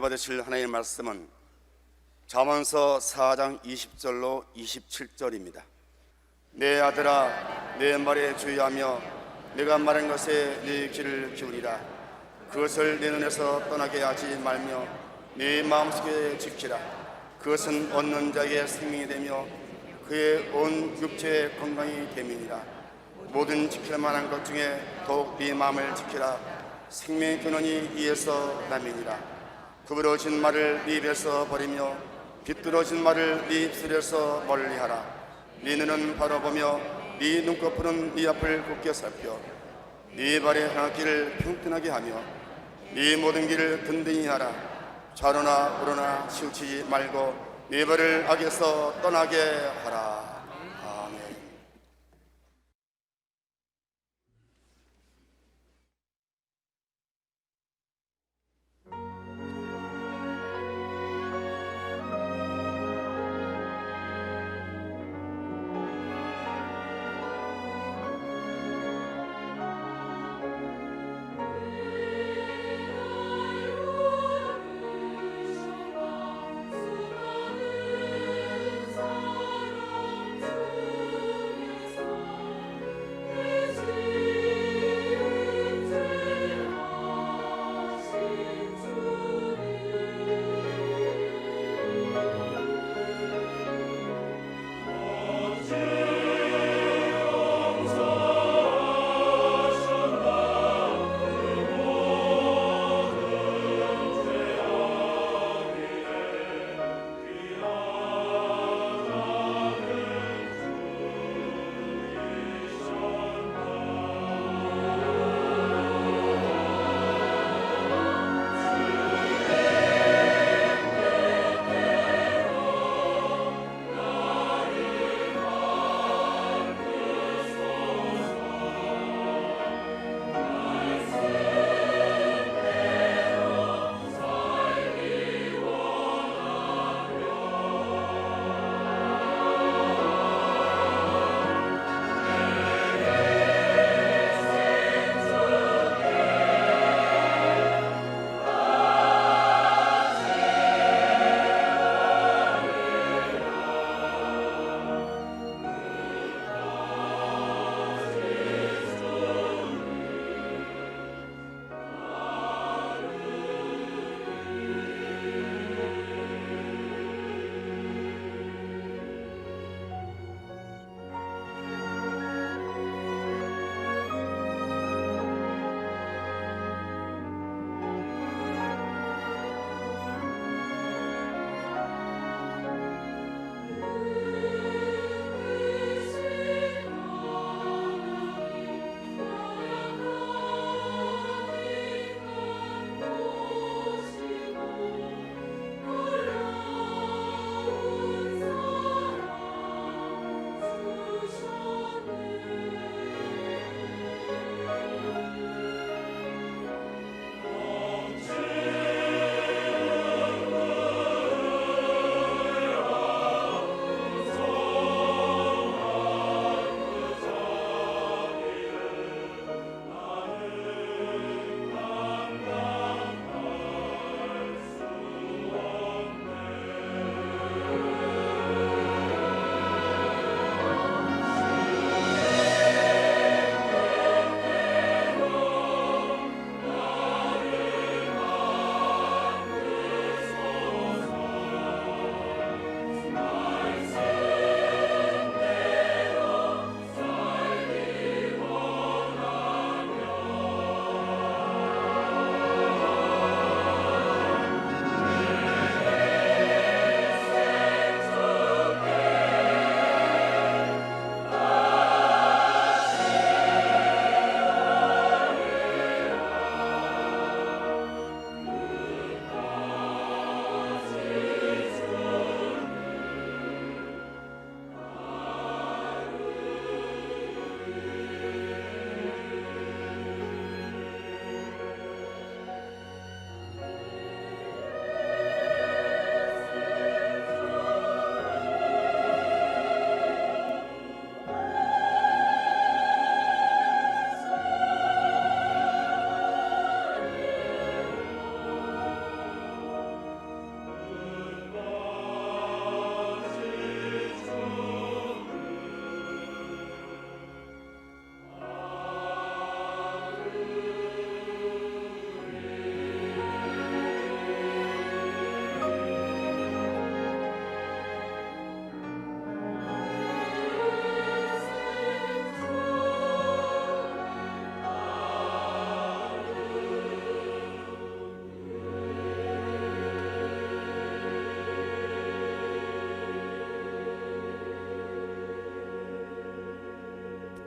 받으실 하나님의 말씀은 잠언서 4장 20절로 27절입니다. 내 아들아, 내 말에 주의하며 내가 말한 것에 네 귀를 기울이라. 그것을 내 눈에서 떠나게 하지 말며 네 마음속에 지키라. 그것은 얻는 자에게 생명이 되며 그의 온 육체의 건강이 됨이니라. 모든 지킬 만한 것 중에 더욱 네 마음을 지키라. 생명의 근원이 이에서 남이니라. 구부러진 말을 네 입에서 버리며 비뚤어진 말을 네 입술에서 멀리하라. 네 눈은 바라보며 네 눈꺼풀은 네 앞을 굳게 살펴 네 발의 향기를 평탄하게 하며 네 모든 길을 든든히 하라. 좌로나 우로나 치우치지 말고 네 발을 악에서 떠나게 하라.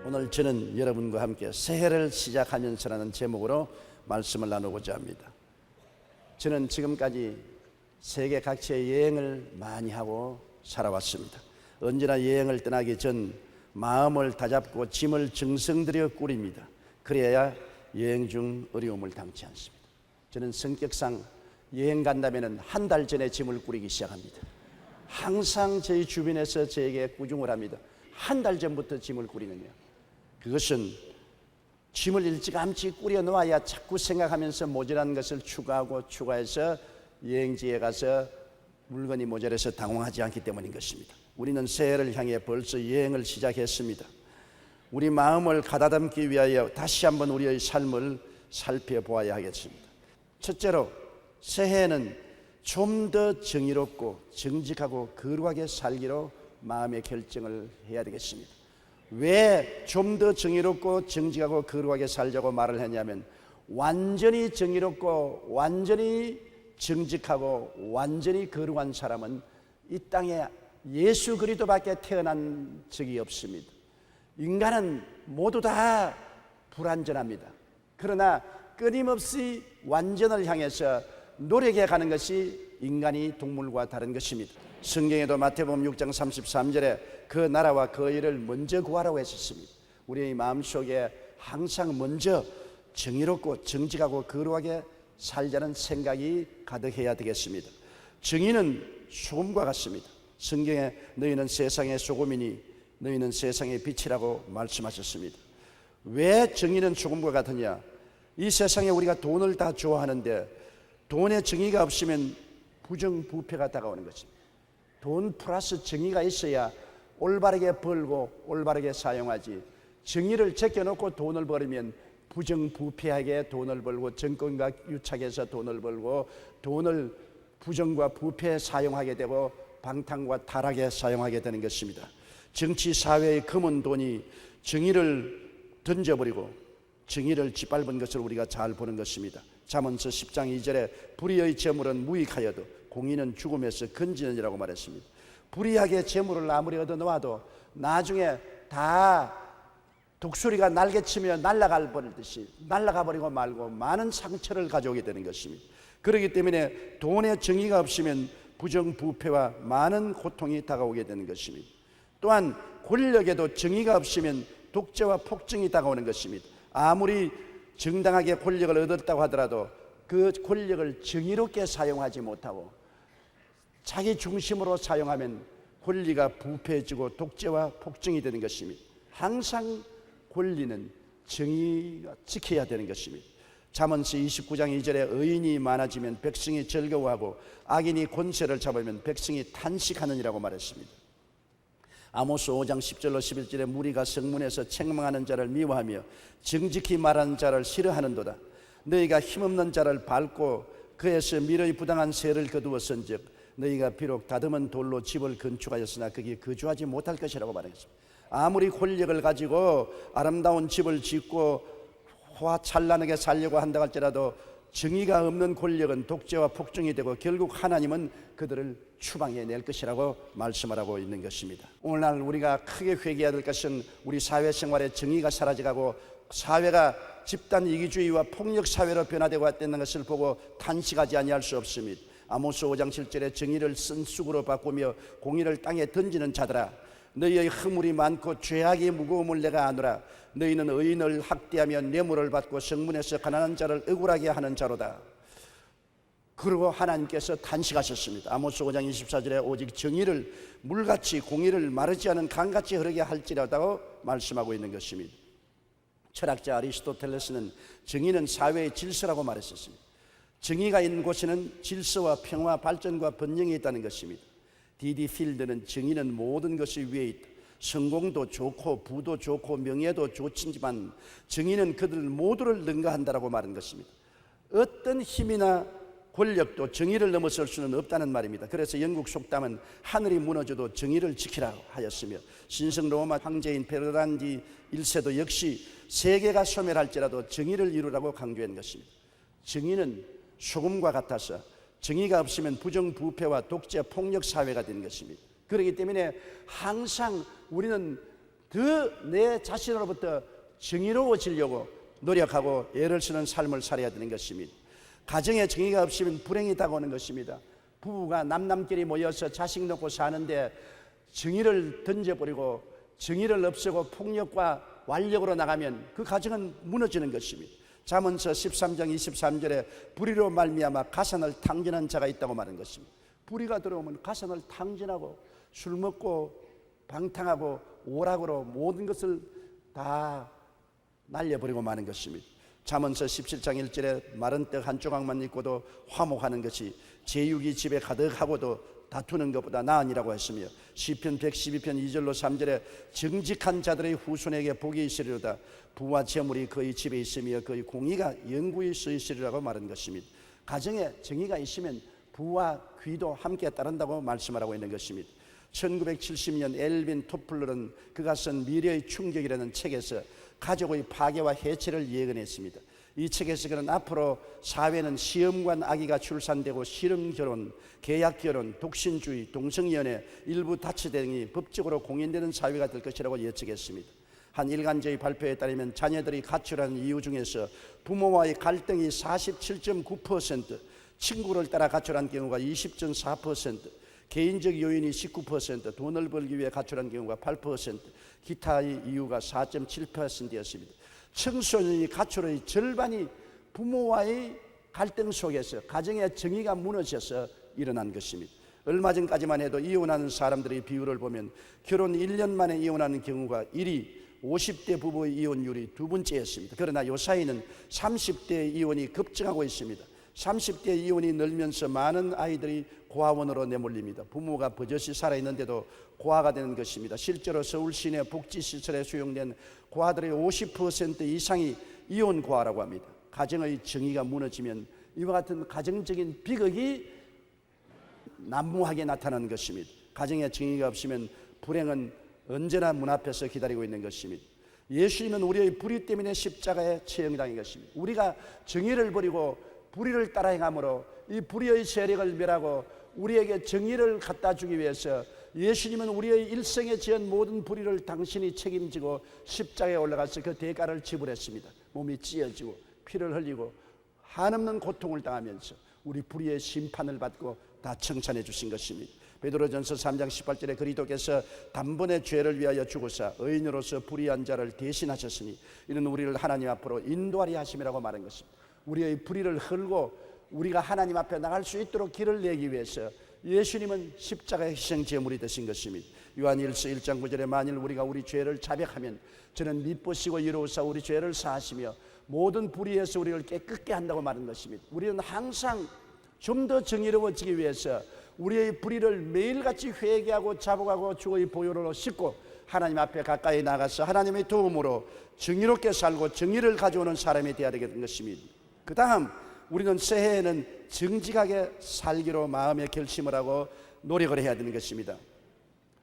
오늘 저는 여러분과 함께 새해를 시작하면서라는 제목으로 말씀을 나누고자 합니다. 저는 지금까지 세계 각지의 여행을 많이 하고 살아왔습니다. 언제나 여행을 떠나기 전 마음을 다잡고 짐을 정성들여 꾸립니다. 그래야 여행 중 어려움을 당치 않습니다. 저는 성격상 여행 간다면 한 달 전에 짐을 꾸리기 시작합니다. 항상 저희 주변에서 저에게 꾸중을 합니다. 한 달 전부터 짐을 꾸리느냐. 그것은 짐을 일찌감치 꾸려 놓아야 자꾸 생각하면서 모자란 것을 추가해서 여행지에 가서 물건이 모자라서 당황하지 않기 때문인 것입니다. 우리는 새해를 향해 벌써 여행을 시작했습니다. 우리 마음을 가다듬기 위하여 다시 한번 우리의 삶을 살펴보아야 하겠습니다. 첫째로 새해에는 좀 더 정의롭고 정직하고 거룩하게 살기로 마음의 결정을 해야 되겠습니다. 왜 좀 더 정의롭고 정직하고 거룩하게 살자고 말을 했냐면, 완전히 정의롭고 완전히 정직하고 완전히 거룩한 사람은 이 땅에 예수 그리스도밖에 태어난 적이 없습니다. 인간은 모두 다 불완전합니다. 그러나 끊임없이 완전을 향해서 노력해 가는 것이 인간이 동물과 다른 것입니다. 성경에도 마태복음 6장 33절에 그 나라와 그 의를 먼저 구하라고 했었습니다. 우리의 마음속에 항상 먼저 정의롭고 정직하고 거룩하게 살자는 생각이 가득해야 되겠습니다. 정의는 소금과 같습니다. 성경에 너희는 세상의 소금이니 너희는 세상의 빛이라고 말씀하셨습니다. 왜 정의는 소금과 같으냐? 이 세상에 우리가 돈을 다 좋아하는데 돈에 정의가 없으면 부정부패가 다가오는 것입니다. 돈 플러스 정의가 있어야 올바르게 벌고 올바르게 사용하지, 정의를 제껴놓고 돈을 벌으면 부정부패하게 돈을 벌고 정권과 유착해서 돈을 벌고 돈을 부정과 부패에 사용하게 되고 방탕과 타락에 사용하게 되는 것입니다. 정치 사회의 검은 돈이 정의를 던져버리고 정의를 짓밟은 것을 우리가 잘 보는 것입니다. 잠언서 10장 2절에 불의의 재물은 무익하여도 공의는 죽음에서 건지느니라고 말했습니다. 불의하게 재물을 아무리 얻어놓아도 나중에 다 독수리가 날개치며 날아가 버리듯이 날아가 버리고 말고 많은 상처를 가져오게 되는 것입니다. 그렇기 때문에 돈에 정의가 없으면 부정부패와 많은 고통이 다가오게 되는 것입니다. 또한 권력에도 정의가 없으면 독재와 폭정이 다가오는 것입니다. 아무리 정당하게 권력을 얻었다고 하더라도 그 권력을 정의롭게 사용하지 못하고 자기 중심으로 사용하면 권리가 부패해지고 독재와 폭정이 되는 것입니다. 항상 권리는 정의가 지켜야 되는 것입니다. 잠언서 29장 2절에 의인이 많아지면 백성이 즐거워하고 악인이 권세를 잡으면 백성이 탄식하느니라고 말했습니다. 아모스 5장 10절로 11절에 무리가 성문에서 책망하는 자를 미워하며 정직히 말하는 자를 싫어하는도다. 너희가 힘없는 자를 밟고 그에서 미르의 부당한 세를 거두었은즉 너희가 비록 다듬은 돌로 집을 건축하였으나 거기에 거주하지 못할 것이라고 말했습니다. 아무리 권력을 가지고 아름다운 집을 짓고 화찬란하게 살려고 한다 할지라도 정의가 없는 권력은 독재와 폭정이 되고 결국 하나님은 그들을 추방해 낼 것이라고 말씀하고 있는 것입니다. 오늘날 우리가 크게 회개해야 될 것은 우리 사회생활에 정의가 사라져가고 사회가 집단 이기주의와 폭력 사회로 변화되고 있다는 것을 보고 탄식하지 아니할 수 없습니다. 아모스 5장 7절에 정의를 쓴 쑥으로 바꾸며 공의를 땅에 던지는 자들아, 너희의 허물이 많고 죄악의 무거움을 내가 아노라. 너희는 의인을 학대하며 뇌물을 받고 성문에서 가난한 자를 억울하게 하는 자로다. 그리고 하나님께서 탄식하셨습니다. 아모스 5장 24절에 오직 정의를 물같이 공의를 마르지 않은 강같이 흐르게 할지라도 말씀하고 있는 것입니다. 철학자 아리스토텔레스는 정의는 사회의 질서라고 말했었습니다. 정의가 있는 곳에는 질서와 평화, 발전과 번영이 있다는 것입니다. 디디 필드는 정의는 모든 것이 위에 있다. 성공도 좋고 부도 좋고 명예도 좋지만 정의는 그들 모두를 능가한다라고 말한 것입니다. 어떤 힘이나 권력도 정의를 넘어설 수는 없다는 말입니다. 그래서 영국 속담은 하늘이 무너져도 정의를 지키라 하였으며 신성 로마 황제인 베르난디 1세도 역시 세계가 소멸할지라도 정의를 이루라고 강조한 것입니다. 정의는 소금과 같아서 정의가 없으면 부정부패와 독재, 폭력 사회가 되는 것입니다. 그렇기 때문에 항상 우리는 더 내 자신으로부터 정의로워지려고 노력하고 애를 쓰는 삶을 살아야 되는 것입니다. 가정에 정의가 없으면 불행이 다가오는 것입니다. 부부가 남남끼리 모여서 자식 놓고 사는데 정의를 던져버리고 정의를 없애고 폭력과 완력으로 나가면 그 가정은 무너지는 것입니다. 잠언서 13장 23절에 불의로 말미암아 가산을 탕진한 자가 있다고 말하는 것입니다. 불의가 들어오면 가산을 탕진하고 술 먹고 방탕하고 오락으로 모든 것을 다 날려버리고 마는 것입니다. 잠언서 17장 1절에 마른 떡 한 조각만 있고도 화목하는 것이 제육이 집에 가득하고도 다투는 것보다 나으니라고 했으며, 시편 112편 2절로 3절에 정직한 자들의 후손에게 복이 있으리로다. 부와 재물이 그의 집에 있으며 그의 공의가 영구히 서 있으리라고 말한 것입니다. 가정에 정의가 있으면 부와 귀도 함께 따른다고 말씀하라고 있는 것입니다. 1970년 엘빈 토플러는 그가 쓴 미래의 충격이라는 책에서 가족의 파괴와 해체를 예언했습니다. 이 책에서 그는 앞으로 사회는 시험관 아기가 출산되고 실형결혼, 계약결혼, 독신주의, 동성연애, 일부 다치 등이 법적으로 공인되는 사회가 될 것이라고 예측했습니다. 한 일간지의 발표에 따르면 자녀들이 가출하는 이유 중에서 부모와의 갈등이 47.9%, 친구를 따라 가출한 경우가 20.4%, 개인적 요인이 19%, 돈을 벌기 위해 가출한 경우가 8%, 기타의 이유가 4.7%였습니다. 청소년이 가출의 절반이 부모와의 갈등 속에서 가정의 정의가 무너져서 일어난 것입니다. 얼마 전까지만 해도 이혼하는 사람들의 비율을 보면 결혼 1년 만에 이혼하는 경우가 1위, 50대 부부의 이혼율이 두 번째였습니다. 그러나 요사이는 30대 이혼이 급증하고 있습니다. 30대 이혼이 늘면서 많은 아이들이 고아원으로 내몰립니다. 부모가 버젓이 살아있는데도 고아가 되는 것입니다. 실제로 서울 시내 복지시설에 수용된 고아들의 50% 이상이 이혼 고아라고 합니다. 가정의 정의가 무너지면 이와 같은 가정적인 비극이 난무하게 나타나는 것입니다. 가정의 정의가 없으면 불행은 언제나 문 앞에서 기다리고 있는 것입니다. 예수님은 우리의 불의 때문에 십자가에 처형당한 것입니다. 우리가 정의를 버리고 불의를 따라 행함으로 이 불의의 세력을 멸하고 우리에게 정의를 갖다 주기 위해서 예수님은 우리의 일생에 지은 모든 불의를 당신이 책임지고 십자가에 올라가서 그 대가를 지불했습니다. 몸이 찢어지고 피를 흘리고 한없는 고통을 당하면서 우리 불의의 심판을 받고 다 청산해 주신 것입니다. 베드로전서 3장 18절에 그리스도께서 단번에 죄를 위하여 죽으사 의인으로서 불의한 자를 대신하셨으니 이는 우리를 하나님 앞으로 인도하리 하심이라고 말한 것입니다. 우리의 불의를 헐고 우리가 하나님 앞에 나갈 수 있도록 길을 내기 위해서 예수님은 십자가의 희생 제물이 되신 것입니다. 요한일서 1장 9절에 만일 우리가 우리 죄를 자백하면 저는 미쁘시고 이로우사 우리 죄를 사하시며 모든 불의에서 우리를 깨끗게 한다고 말한 것입니다. 우리는 항상 좀 더 정의로워지기 위해서 우리의 불의를 매일같이 회개하고 자복하고 주의 보혈로 씻고 하나님 앞에 가까이 나가서 하나님의 도움으로 정의롭게 살고 정의를 가져오는 사람이 되어야 되는 것입니다. 그 다음 우리는 새해에는 정직하게 살기로 마음의 결심을 하고 노력을 해야 되는 것입니다.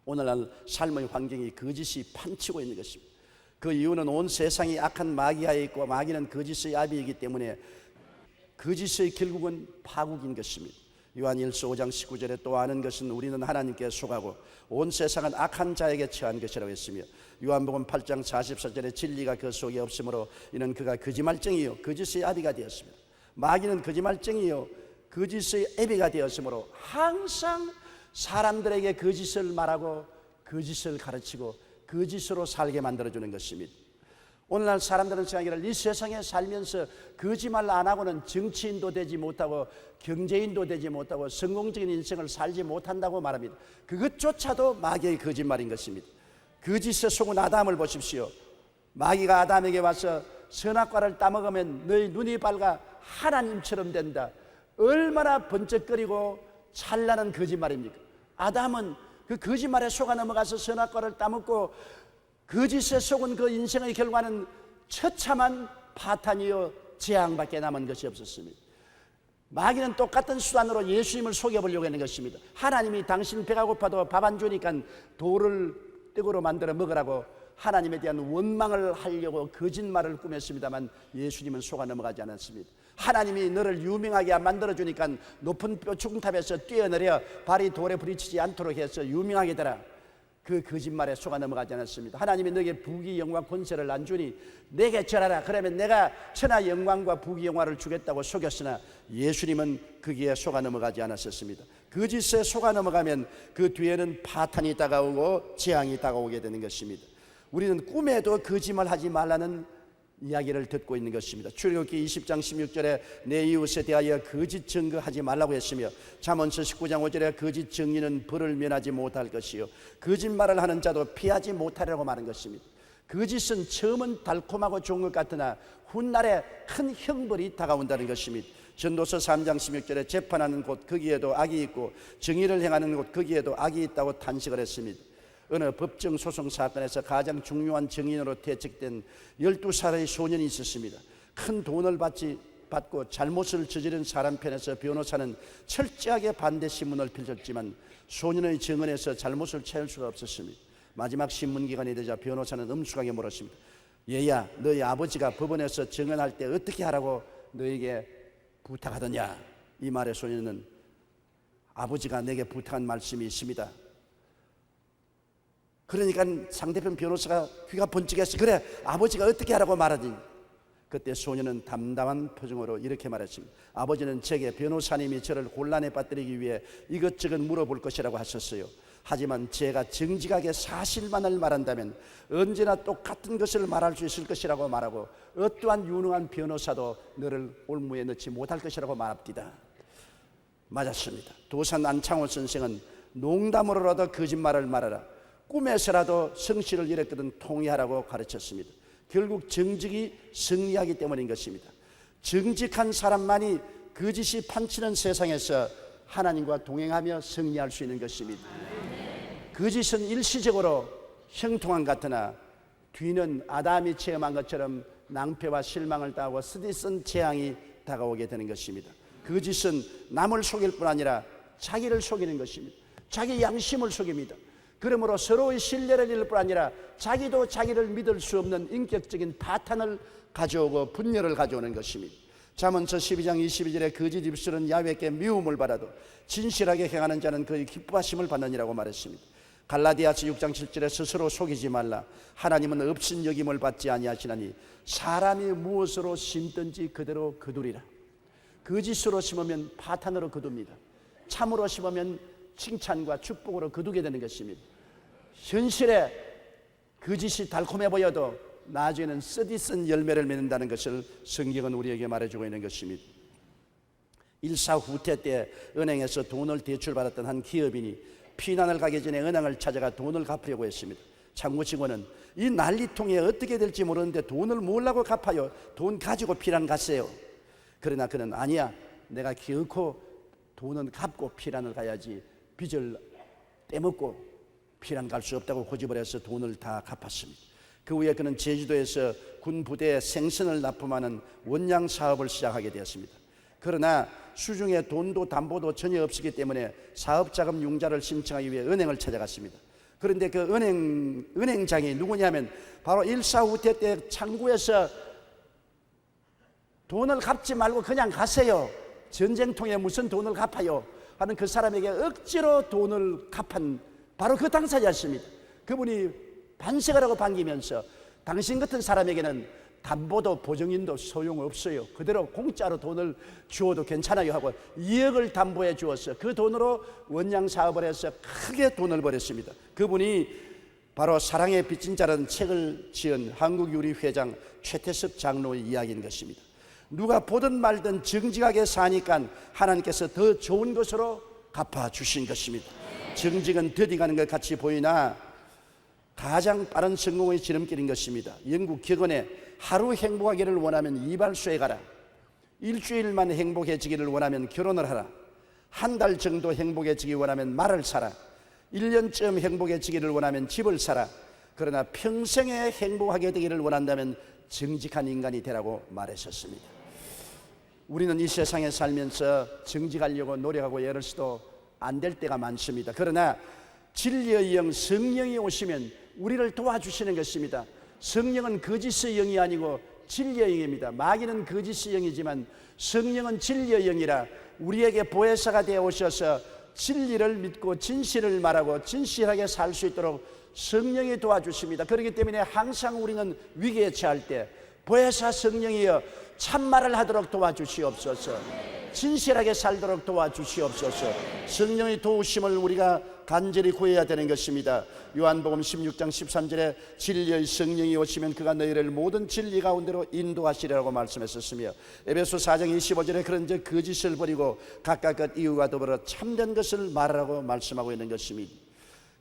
오늘날 삶의 환경이 거짓이 판치고 있는 것입니다. 그 이유는 온 세상이 악한 마귀하에 있고 마귀는 거짓의 아비이기 때문에 거짓의 결국은 파국인 것입니다. 요한일서 5장 19절에 또 아는 것은 우리는 하나님께 속하고 온 세상은 악한 자에게 처한 것이라고 했으며 요한복음 8장 44절에 진리가 그 속에 없으므로 이는 그가 거짓말쟁이요 거짓의 아비가 되었습니다. 마귀는 거짓말쟁이요 거짓의 애비가 되었으므로 항상 사람들에게 거짓을 말하고 거짓을 가르치고 거짓으로 살게 만들어주는 것입니다. 오늘날 사람들은 생각하기를 이 세상에 살면서 거짓말 안 하고는 정치인도 되지 못하고 경제인도 되지 못하고 성공적인 인생을 살지 못한다고 말합니다. 그것조차도 마귀의 거짓말인 것입니다. 거짓에 속은 아담을 보십시오. 마귀가 아담에게 와서 선악과를 따먹으면 너희 눈이 밝아 하나님처럼 된다. 얼마나 번쩍거리고 찬란한 거짓말입니까? 아담은 그 거짓말에 속아 넘어가서 선악과를 따먹고 거짓에 속은 그 인생의 결과는 처참한 파탄이요 재앙밖에 남은 것이 없었습니다. 마귀는 똑같은 수단으로 예수님을 속여보려고 하는 것입니다. 하나님이 당신 배가 고파도 밥 안 주니까 돌을 떡으로 만들어 먹으라고 하나님에 대한 원망을 하려고 거짓말을 꾸몄습니다만 예수님은 속아 넘어가지 않았습니다. 하나님이 너를 유명하게 만들어주니까 높은 뼈충탑에서 뛰어내려 발이 돌에 부딪히지 않도록 해서 유명하게 되라. 그 거짓말에 속아 넘어가지 않았습니다. 하나님이 너에게 부귀 영광 권세를 안 주니 내게 절하라. 그러면 내가 천하 영광과 부귀 영화를 주겠다고 속였으나 예수님은 거기에 속아 넘어가지 않았었습니다. 거짓에 속아 넘어가면 그 뒤에는 파탄이 다가오고 재앙이 다가오게 되는 것입니다. 우리는 꿈에도 거짓말 하지 말라는 이야기를 듣고 있는 것입니다. 출애굽기 20장 16절에 내 이웃에 대하여 거짓 증거하지 말라고 했으며 잠언서 19장 5절에 거짓 증인은 벌을 면하지 못할 것이요 거짓말을 하는 자도 피하지 못하리라고 말한 것입니다. 거짓은 처음은 달콤하고 좋은 것 같으나 훗날에 큰 형벌이 다가온다는 것입니다. 전도서 3장 16절에 재판하는 곳 거기에도 악이 있고 정의를 행하는 곳 거기에도 악이 있다고 탄식을 했습니다. 어느 법정 소송 사건에서 가장 중요한 증인으로 퇴직된 12살의 소년이 있었습니다. 큰 돈을 받고 잘못을 저지른 사람 편에서 변호사는 철저하게 반대 신문을 펼쳤지만 소년의 증언에서 잘못을 찾을 수가 없었습니다. 마지막 신문 기간이 되자 변호사는 엄숙하게 물었습니다. 얘야, 너희 아버지가 법원에서 증언할 때 어떻게 하라고 너에게 부탁하더냐? 이 말에 소년은 아버지가 내게 부탁한 말씀이 있습니다. 그러니까 상대편 변호사가 귀가 번쩍했어. 그래, 아버지가 어떻게 하라고 말하지? 그때 소년은 담담한 표정으로 이렇게 말했습니다. 아버지는 제게 변호사님이 저를 곤란에 빠뜨리기 위해 이것저것 물어볼 것이라고 하셨어요. 하지만 제가 정직하게 사실만을 말한다면 언제나 똑같은 것을 말할 수 있을 것이라고 말하고 어떠한 유능한 변호사도 너를 올무에 넣지 못할 것이라고 말합니다. 맞았습니다. 도산 안창호 선생은 농담으로라도 거짓말을 말하라, 꿈에서라도 성실을 이랬거든 통의하라고 가르쳤습니다. 결국 정직이 승리하기 때문인 것입니다. 정직한 사람만이 거짓이 판치는 세상에서 하나님과 동행하며 승리할 수 있는 것입니다. 거짓은 일시적으로 형통한 것 같으나 뒤는 아담이 체험한 것처럼 낭패와 실망을 당하고 쓰디쓴 재앙이 다가오게 되는 것입니다. 거짓은 남을 속일 뿐 아니라 자기를 속이는 것입니다. 자기 양심을 속입니다. 그러므로 서로의 신뢰를 잃을 뿐 아니라 자기도 자기를 믿을 수 없는 인격적인 파탄을 가져오고 분열을 가져오는 것입니다. 잠언서 12장 22절에 거짓 입술은 야훼께 미움을 받아도 진실하게 행하는 자는 그의 기뻐하심을 받느니라고 말했습니다. 갈라디아서 6장 7절에 스스로 속이지 말라. 하나님은 업신여김을 받지 아니하시나니 사람이 무엇으로 심든지 그대로 거두리라. 거짓으로 심으면 파탄으로 거둡니다. 참으로 심으면 칭찬과 축복으로 거두게 되는 것입니다. 현실에 거짓이 달콤해 보여도 나중에는 쓰디쓴 열매를 맺는다는 것을 성경은 우리에게 말해주고 있는 것입니다. 일사후퇴 때 은행에서 돈을 대출받았던 한 기업인이 피난을 가기 전에 은행을 찾아가 돈을 갚으려고 했습니다. 창구 직원은 이 난리통에 어떻게 될지 모르는데 돈을 뭐라고 갚아요? 돈 가지고 피난 갔어요. 그러나 그는 아니야, 내가 기어코 돈은 갚고 피난을 가야지 빚을 떼먹고 피난 갈 수 없다고 고집을 해서 돈을 다 갚았습니다. 그 후에 그는 제주도에서 군 부대에 생선을 납품하는 원양 사업을 시작하게 되었습니다. 그러나 수중에 돈도 담보도 전혀 없었기 때문에 사업자금 융자를 신청하기 위해 은행을 찾아갔습니다. 그런데 그 은행장이 누구냐면 바로 일사후퇴 때 창구에서 돈을 갚지 말고 그냥 가세요, 전쟁통에 무슨 돈을 갚아요 하는 그 사람에게 억지로 돈을 갚은 바로 그 당사자였습니다. 그분이 반색을 하고 반기면서 당신 같은 사람에게는 담보도 보증인도 소용없어요, 그대로 공짜로 돈을 주어도 괜찮아요 하고 2억을 담보해 주어서 그 돈으로 원양 사업을 해서 크게 돈을 벌였습니다. 그분이 바로 사랑의 빚진 자라는 책을 지은 한국유리 회장 최태석 장로의 이야기인 것입니다. 누가 보든 말든 정직하게 사니까 하나님께서 더 좋은 것으로 갚아주신 것입니다. 정직은 더디가는 것 같이 보이나 가장 빠른 성공의 지름길인 것입니다. 영국 격언에 하루 행복하기를 원하면 이발소에 가라, 일주일만 행복해지기를 원하면 결혼을 하라, 한 달 정도 행복해지기 원하면 말을 사라, 1년쯤 행복해지기를 원하면 집을 사라, 그러나 평생에 행복하게 되기를 원한다면 정직한 인간이 되라고 말하셨습니다. 우리는 이 세상에 살면서 정직하려고 노력하고 애를 써도 안 될 때가 많습니다. 그러나 진리의 영 성령이 오시면 우리를 도와주시는 것입니다. 성령은 거짓의 영이 아니고 진리의 영입니다. 마귀는 거짓의 영이지만 성령은 진리의 영이라 우리에게 보혜사가 되어 오셔서 진리를 믿고 진실을 말하고 진실하게 살 수 있도록 성령이 도와주십니다. 그렇기 때문에 항상 우리는 위기에 처할 때 보혜사 성령이여 참말을 하도록 도와주시옵소서. 진실하게 살도록 도와주시옵소서. 성령의 도우심을 우리가 간절히 구해야 되는 것입니다. 요한복음 16장 13절에 진리의 성령이 오시면 그가 너희를 모든 진리 가운데로 인도하시리라고 말씀했었으며, 에베소 4장 25절에 그런즉 거짓을 버리고 각각 그 이유와 더불어 참된 것을 말하라고 말씀하고 있는 것입니다.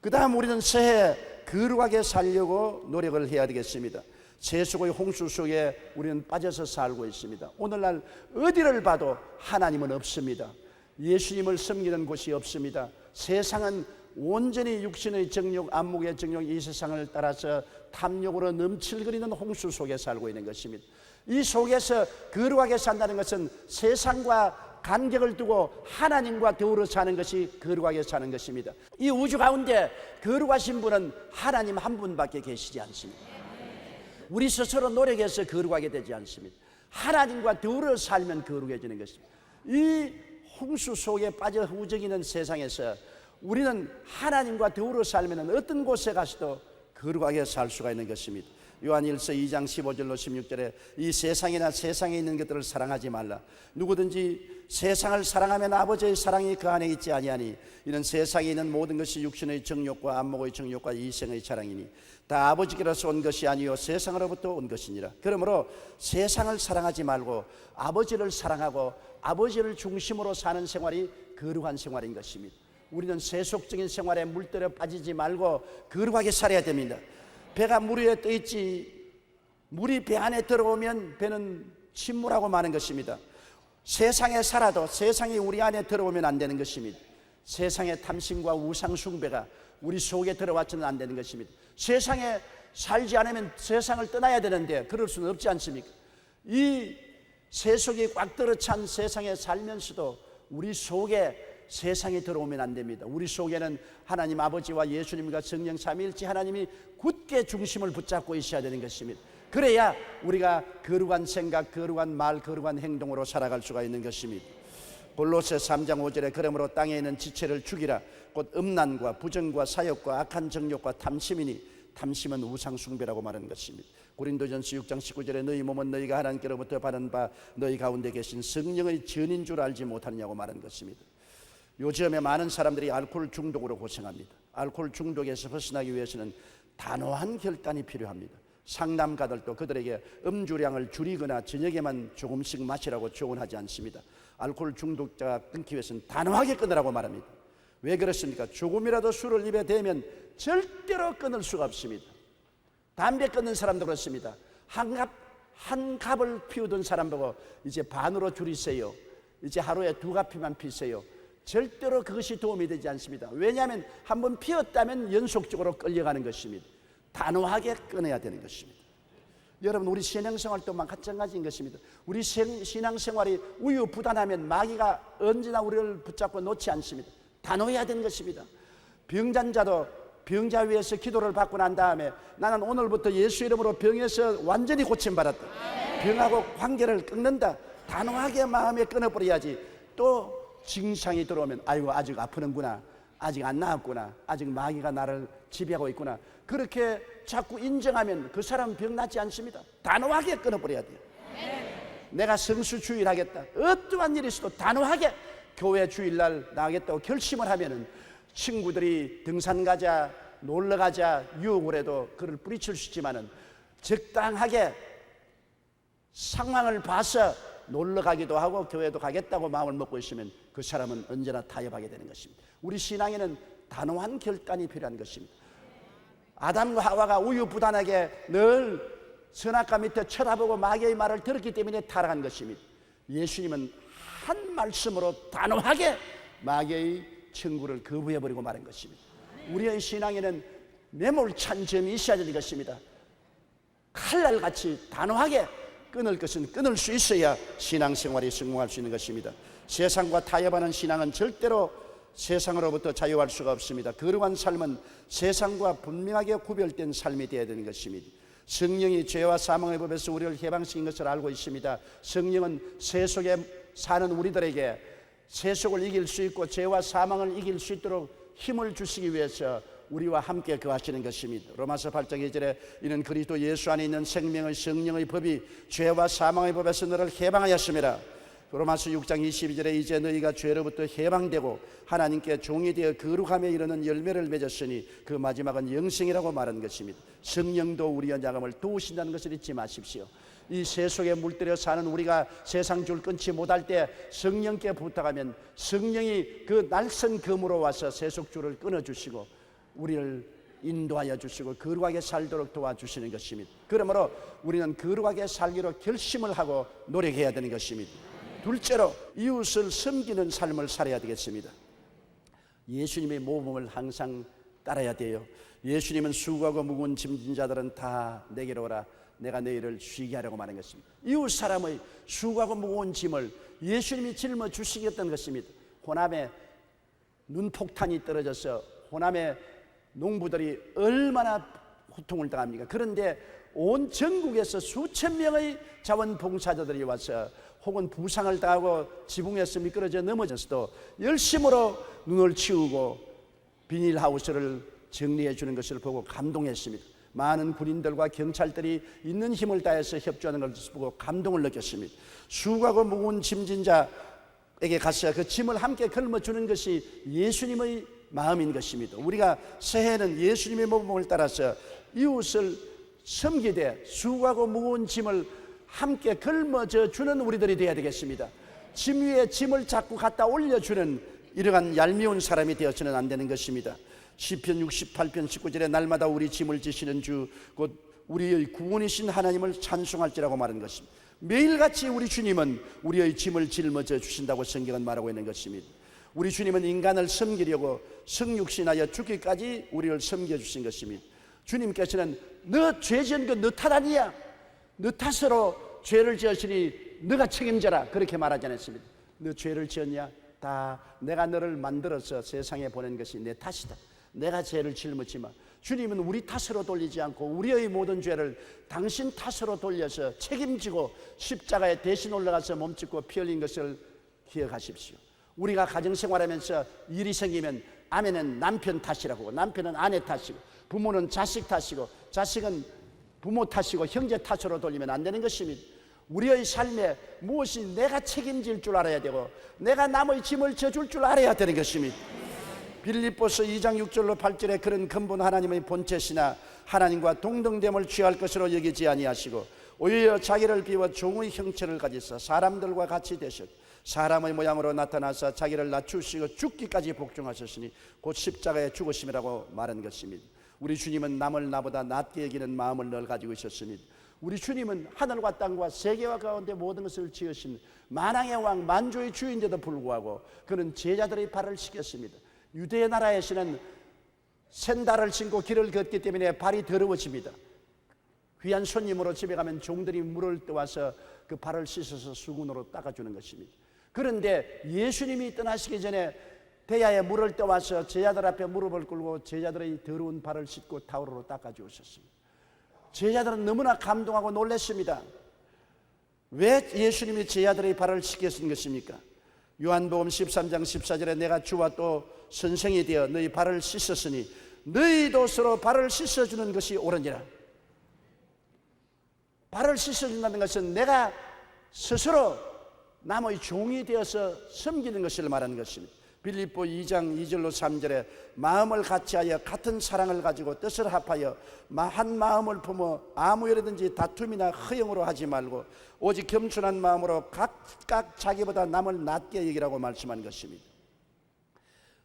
그 다음 우리는 새해 거룩하게 살려고 노력을 해야 되겠습니다. 세속의 홍수 속에 우리는 빠져서 살고 있습니다. 오늘날 어디를 봐도 하나님은 없습니다. 예수님을 섬기는 곳이 없습니다. 세상은 온전히 육신의 정욕, 안목의 정욕, 이 세상을 따라서 탐욕으로 넘칠거리는 홍수 속에 살고 있는 것입니다. 이 속에서 거룩하게 산다는 것은 세상과 간격을 두고 하나님과 더불어 사는 것이 거룩하게 사는 것입니다. 이 우주 가운데 거룩하신 분은 하나님 한 분밖에 계시지 않습니다. 우리 스스로 노력해서 거룩하게 되지 않습니다. 하나님과 더불어 살면 거룩해지는 것입니다. 이 홍수 속에 빠져 후적이는 세상에서 우리는 하나님과 더불어 살면 어떤 곳에 가서도 거룩하게 살 수가 있는 것입니다. 요한일서 2장 15절로 16절에 이 세상이나 세상에 있는 것들을 사랑하지 말라. 누구든지 세상을 사랑하면 아버지의 사랑이 그 안에 있지 아니하니 이는 세상에 있는 모든 것이 육신의 정욕과 안목의 정욕과 이생의 자랑이니 다 아버지께로서 온 것이 아니요 세상으로부터 온 것이니라. 그러므로 세상을 사랑하지 말고 아버지를 사랑하고 아버지를 중심으로 사는 생활이 거룩한 생활인 것입니다. 우리는 세속적인 생활에 물들여 빠지지 말고 거룩하게 살아야 됩니다. 배가 물 위에 떠 있지 물이 배 안에 들어오면 배는 침몰하고 마는 것입니다. 세상에 살아도 세상이 우리 안에 들어오면 안 되는 것입니다. 세상의 탐심과 우상 숭배가 우리 속에 들어와서는 안 되는 것입니다. 세상에 살지 않으면 세상을 떠나야 되는데 그럴 수는 없지 않습니까? 이 세속이 꽉 들어찬 세상에 살면서도 우리 속에 세상이 들어오면 안 됩니다. 우리 속에는 하나님 아버지와 예수님과 성령 삼위일체 하나님이 굳게 중심을 붙잡고 있어야 되는 것입니다. 그래야 우리가 거룩한 생각, 거룩한 말, 거룩한 행동으로 살아갈 수가 있는 것입니다. 골로새 3장 5절에 그러므로 땅에 있는 지체를 죽이라. 곧 음란과 부정과 사욕과 악한 정욕과 탐심이니 탐심은 우상 숭배라고 말하는 것입니다. 고린도전서 6장 19절에 너희 몸은 너희가 하나님께로부터 받은 바 너희 가운데 계신 성령의 전인 줄 알지 못하느냐고 말하는 것입니다. 요즘에 많은 사람들이 알코올 중독으로 고생합니다. 알코올 중독에서 벗어나기 위해서는 단호한 결단이 필요합니다. 상담가들도 그들에게 음주량을 줄이거나 저녁에만 조금씩 마시라고 조언하지 않습니다. 알코올 중독자가 끊기 위해서는 단호하게 끊으라고 말합니다. 왜 그렇습니까? 조금이라도 술을 입에 대면 절대로 끊을 수가 없습니다. 담배 끊는 사람도 그렇습니다. 한 갑을 피우던 사람 보고 이제 반으로 줄이세요. 이제 하루에 2갑만 피세요. 절대로 그것이 도움이 되지 않습니다. 왜냐하면 한번 피웠다면 연속적으로 끌려가는 것입니다. 단호하게 끊어야 되는 것입니다. 여러분, 우리 신앙생활도 마찬가지인 것입니다. 우리 신앙생활이 우유부단하면 마귀가 언제나 우리를 붙잡고 놓지 않습니다. 단호해야 되는 것입니다. 병잔자도 병자 위에서 기도를 받고 난 다음에 나는 오늘부터 예수 이름으로 병에서 완전히 고침받았다. 병하고 관계를 끊는다. 단호하게 마음에 끊어버려야지. 또 증상이 들어오면 아이고 아직 아프는구나, 아직 안 나았구나, 아직 마귀가 나를 지배하고 있구나, 그렇게 자꾸 인정하면 그 사람 병 낫지 않습니다. 단호하게 끊어버려야 돼요. 내가 성수 주일하겠다, 어떠한 일이 있어도 단호하게 교회 주일날 나가겠다고 결심을 하면은 친구들이 등산 가자, 놀러 가자 유혹을 해도 그를 뿌리칠 수 있지만은 적당하게 상황을 봐서 놀러 가기도 하고 교회도 가겠다고 마음을 먹고 있으면 그 사람은 언제나 타협하게 되는 것입니다. 우리 신앙에는 단호한 결단이 필요한 것입니다. 아담과 하와가 우유부단하게 늘 선악과 밑에 쳐다보고 마귀의 말을 들었기 때문에 타락한 것입니다. 예수님은 한 말씀으로 단호하게 마귀의 청구를 거부해버리고 마는 것입니다. 우리의 신앙에는 매몰찬 점이 있어야 되는 것입니다. 칼날같이 단호하게 끊을 것은 끊을 수 있어야 신앙생활이 성공할 수 있는 것입니다. 세상과 타협하는 신앙은 절대로 세상으로부터 자유할 수가 없습니다. 거룩한 삶은 세상과 분명하게 구별된 삶이 되어야 되는 것입니다. 성령이 죄와 사망의 법에서 우리를 해방시킨 것을 알고 있습니다. 성령은 세속에 사는 우리들에게 세속을 이길 수 있고 죄와 사망을 이길 수 있도록 힘을 주시기 위해서 우리와 함께 거하시는 것입니다. 로마서 8장 2절에 이는 그리스도 예수 안에 있는 생명의 성령의 법이 죄와 사망의 법에서 너를 해방하였음이라. 로마서 6장 22절에 이제 너희가 죄로부터 해방되고 하나님께 종이 되어 거룩함에 이르는 열매를 맺었으니 그 마지막은 영생이라고 말한 것입니다. 성령도 우리의 야감을 도우신다는 것을 잊지 마십시오. 이 세속에 물들여 사는 우리가 세상 줄 끊지 못할 때 성령께 부탁하면 성령이 그 날선 검으로 와서 세속 줄을 끊어주시고 우리를 인도하여 주시고 거룩하게 살도록 도와주시는 것입니다. 그러므로 우리는 거룩하게 살기로 결심을 하고 노력해야 되는 것입니다. 둘째로 이웃을 섬기는 삶을 살아야 되겠습니다. 예수님의 모범을 항상 따라야 돼요. 예수님은 수고하고 무거운 짐진 자들은 다 내게로 오라 내가 너희를 쉬게 하려고 말한 것입니다. 이웃 사람의 수고하고 무거운 짐을 예수님이 짊어 주시겠다는 것입니다. 호남에 눈폭탄이 떨어져서 호남의 농부들이 얼마나 고통을 당합니까? 그런데 온 전국에서 수천 명의 자원봉사자들이 와서 혹은 부상을 당하고 지붕에서 미끄러져 넘어졌어도 열심으로 눈을 치우고 비닐하우스를 정리해 주는 것을 보고 감동했습니다. 많은 군인들과 경찰들이 있는 힘을 다해서 협조하는 것을 보고 감동을 느꼈습니다. 수고하고 무거운 짐진 자에게 가서 그 짐을 함께 걸어주는 것이 예수님의 마음인 것입니다. 우리가 새해는 예수님의 모범을 따라서 이웃을 섬기되 수고하고 무거운 짐을 함께 걸머져 주는 우리들이 되어야 되겠습니다. 짐 위에 짐을 자꾸 갖다 올려주는 이러한 얄미운 사람이 되어서는 안 되는 것입니다. 시편 68편 19절에 날마다 우리 짐을 지시는 주 곧 우리의 구원이신 하나님을 찬송할지라고 말하는 것입니다. 매일같이 우리 주님은 우리의 짐을 짊어져 주신다고 성경은 말하고 있는 것입니다. 우리 주님은 인간을 섬기려고 성육신하여 죽기까지 우리를 섬겨주신 것입니다. 주님께서는 너 죄 지은 거 너 탓 아니야, 너 탓으로 죄를 지었으니 너가 책임져라 그렇게 말하지 않았습니다. 너 죄를 지었냐? 다 내가 너를 만들어서 세상에 보낸 것이 내 탓이다. 내가 죄를 짊었지만 주님은 우리 탓으로 돌리지 않고 우리의 모든 죄를 당신 탓으로 돌려서 책임지고 십자가에 대신 올라가서 몸짓고 피 흘린 것을 기억하십시오. 우리가 가정생활하면서 일이 생기면 아내는 남편 탓이라고 하고 남편은 아내 탓이고 부모는 자식 탓이고 자식은 부모 탓이고 형제 탓으로 돌리면 안 되는 것입니다. 우리의 삶에 무엇이 내가 책임질 줄 알아야 되고 내가 남의 짐을 져줄 줄 알아야 되는 것입니다. 빌립보서 2장 6절로 8절에 그런 근본 하나님의 본체시나 하나님과 동등됨을 취할 것으로 여기지 아니하시고 오히려 자기를 비워 종의 형체를 가지사 사람들과 같이 되셨고 사람의 모양으로 나타나서 자기를 낮추시고 죽기까지 복종하셨으니 곧 십자가에 죽으심이라고 말한 것입니다. 우리 주님은 남을 나보다 낮게 여기는 마음을 늘 가지고 있었습니다. 우리 주님은 하늘과 땅과 세계와 가운데 모든 것을 지으신 만왕의 왕 만주의 주인데도 불구하고 그는 제자들의 발을 씻겼습니다. 유대 나라에서는 샌달을 신고 길을 걷기 때문에 발이 더러워집니다. 귀한 손님으로 집에 가면 종들이 물을 떠와서 그 발을 씻어서 수건으로 닦아주는 것입니다. 그런데 예수님이 떠나시기 전에 대야에 물을 떠와서 제자들 앞에 무릎을 꿇고 제자들의 더러운 발을 씻고 타월로 닦아주셨습니다. 제자들은 너무나 감동하고 놀랐습니다. 왜 예수님이 제자들의 발을 씻겼은 것입니까? 요한복음 13장 14절에 내가 주와 또 선생이 되어 너희 발을 씻었으니 너희도 서로 발을 씻어주는 것이 옳으니라. 발을 씻어준다는 것은 내가 스스로 남의 종이 되어서 섬기는 것을 말하는 것입니다. 빌립보 2장 2절로 3절에 마음을 같이하여 같은 사랑을 가지고 뜻을 합하여 한 마음을 품어 아무 일이든지 다툼이나 허영으로 하지 말고 오직 겸손한 마음으로 각각 자기보다 남을 낮게 여기라고 말씀한 것입니다.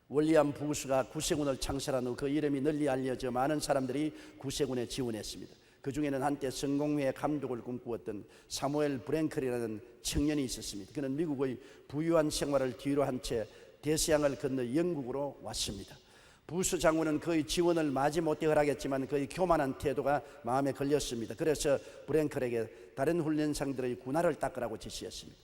월리암 부스가 구세군을 창설한 후 그 이름이 널리 알려져 많은 사람들이 구세군에 지원했습니다. 그 중에는 한때 성공회의 감독을 꿈꾸었던 사무엘 브랭클이라는 청년이 있었습니다. 그는 미국의 부유한 생활을 뒤로 한 채 대서양을 건너 영국으로 왔습니다. 부스 장군은 그의 지원을 마지 못해 허락했지만 그의 교만한 태도가 마음에 걸렸습니다. 그래서 브랭클에게 다른 훈련상들의 군화를 닦으라고 지시했습니다.